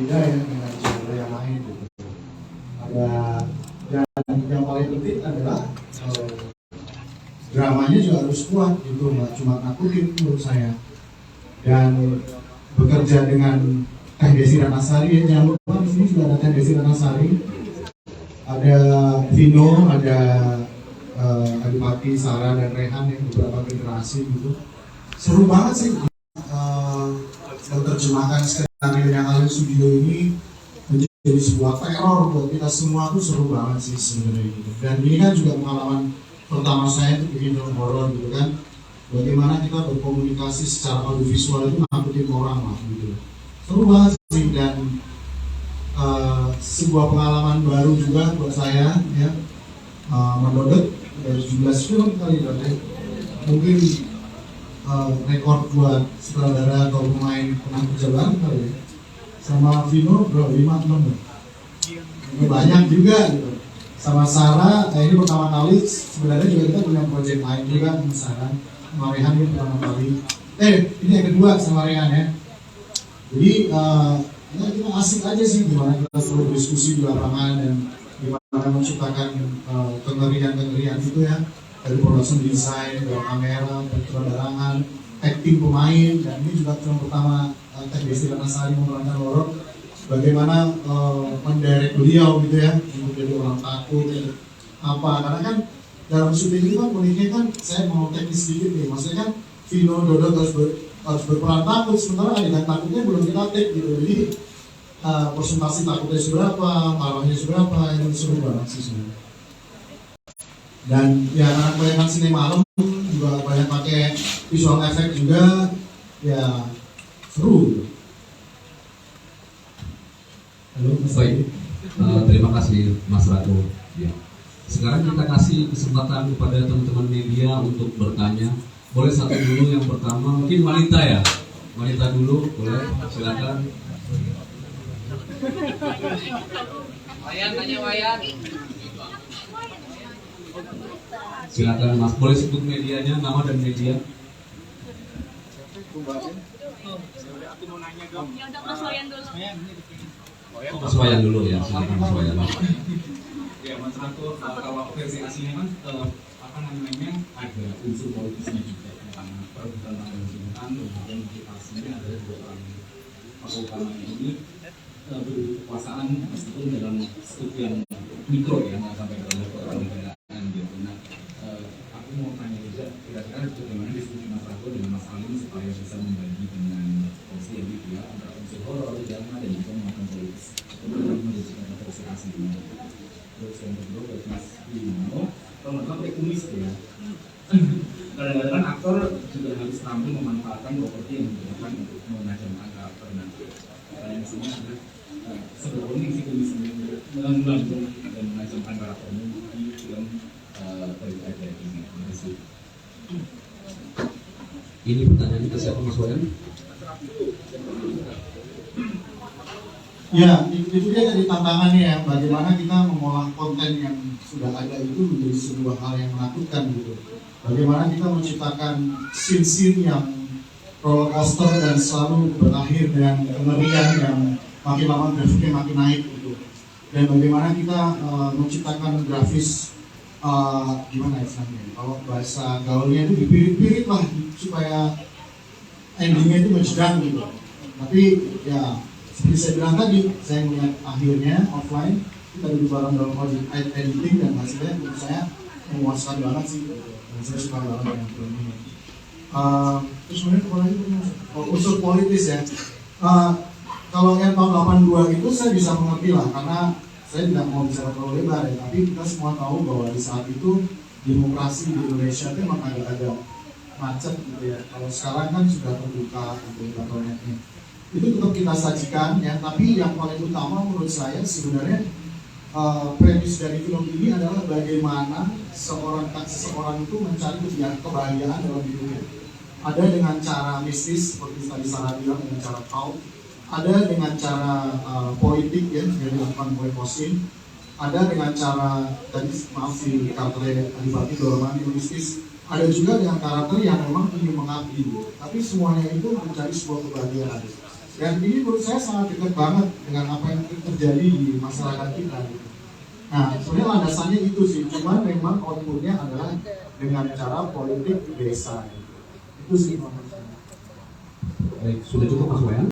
berbeda ya dengan genre yang lain gitu. Ada, dan yang paling penting adalah dramanya juga harus kuat gitu, nggak cuma nakutin menurut saya. Dan bekerja dengan Teh Desi Ratnasari, jangan lupa di sini juga ada Teh Desi Ratnasari, ada Vino, ada Adipati, Sarah dan Rehan yang beberapa generasi gitu. Seru banget sih menerjemahkan skenario yang Alien Studio ini menjadi sebuah teror buat kita semua, tuh seru banget sih sebenarnya gitu. Dan ini kan juga pengalaman pertama saya tuh bikin film horor gitu kan. Bagaimana kita berkomunikasi secara audiovisual itu nakutin orang lah gitu. Seru banget sih, dan sebuah pengalaman baru juga buat saya ya. Menurut dari 17 film kali ya, mungkin rekor buat sutradara atau pemain pernah kerja bareng kali ya. Sama Vino bro, 5-6 banyak juga gitu. Sama Sarah, ini pertama kali sebenarnya juga kita punya project lain juga sama Sarah. Sama Rehan ini pertama kali. Ini yang kedua sama Rehan ya. Jadi ya kita asik aja sih gimana kita selalu diskusi di lapangan dan gimana menciptakan kengerian-kengerian itu ya, dari production design, dari kamera, penyutradaraan, acting pemain. Dan ini juga film pertama Teh Desi Ratnasari memerankan horor. Bagaimana mendirect beliau gitu ya, untuk jadi orang takut ya. Karena kan dalam syuting itu kan uniknya kan, saya mau teknis sedikit nih, maksudnya kan Vino Dodot harus berperan takut, sementara adegan takutnya belum kita take gitu. Jadi presentasi takutnya seberapa, marahnya seberapa, itu seru banget sih sebenarnya. Dan ya anak kebanyakan sinema malam juga banyak pakai visual effect juga, ya seru. Halo, baik. Terima kasih Mas Ratu. Ya. Sekarang kita kasih kesempatan kepada teman-teman media untuk bertanya. Boleh satu dulu, yang pertama mungkin wanita ya, wanita dulu boleh, silakan. Wayan, tanya Wayan. Silakan Mas, boleh sebut medianya, nama dan media. Aku mau nanya dong. Ya udah Mas Wayan dulu. Mas Wayan dulu ya, silakan Mas Wayan. Ya Mas Ratu, kalau versi aslinya kan ada unsur politisnya juga tentang perebutan tanggal jabatan, kemudian motivasinya adalah dua orang tokoh utama ini berebut kekuasaan meskipun dalam skop yang mikro ya, nggak sampai dalam level negaraan gitu. Nah, aku mau tanya juga kira-kira bagaimana diskusi Mas Ratu dengan Mas Alim supaya bisa membagi dengan porsi yang gitu ya, antara unsur horor, drama dan juga makan politis. Kemudian menjadikan versi aslinya. Terus yang kedua buat Mas Bimo, kalau nggak pakai kumis ya. Kadang-kadang kan aktor juga harus tampil memanfaatkan properti yang digunakan untuk menajamkan karakter. Nah, yang sini ada seberapa ini sih kumis ini membantu dan menajamkan karakternya di film dari aja ini. Terima kasih. Ini pertanyaan ke siapa Mas Wayan? Ya, itu dia dari tantangannya ya, bagaimana kita mengolah konten yang sudah ada itu menjadi sebuah hal yang menakutkan gitu. Bagaimana kita menciptakan scene-scene yang roller coaster dan selalu berakhir dengan kengerian yang makin lama grafiknya makin naik gitu. Dan bagaimana kita menciptakan grafis gimana ya istilahnya? Kalau bahasa gaulnya itu dipirit-pirit lah supaya endingnya itu menjedang gitu. Tapi ya seperti saya bilang tadi, saya melihat akhirnya offline kita duduk bareng dalam project editing dan hasilnya menurut saya memuaskan banget sih. Dan saya suka banget dengan film ini. Terus kemudian kepala itu unsur politis ya. Kalau yang tahun 82 itu saya bisa mengerti lah, karena saya tidak mau bicara terlalu lebar ya, tapi kita semua tahu bahwa di saat itu demokrasi di Indonesia itu memang agak-agak macet gitu ya. Kalau sekarang kan sudah terbuka gitu internetnya. Itu tetap kita sajikan ya, tapi yang paling utama menurut saya sebenarnya premis dari film ini adalah bagaimana seseorang itu mencari kebahagiaan dalam hidupnya. Ada dengan cara mistis seperti tadi Sarah bilang, dengan cara cult, ada dengan cara politik ya, yang dilakukan oleh Kosin, ada dengan cara tadi maaf si karakter Adipati Dorman yang mistis, ada juga dengan karakter yang memang ingin mengabdi, tapi semuanya itu mencari sebuah kebahagiaan. Dan ini menurut saya sangat dekat banget dengan apa yang terjadi di masyarakat kita. Nah, sebenarnya landasannya itu sih, cuma memang outputnya adalah dengan cara politik desa. Itu sih. Baik, sudah cukup Mas Wayan.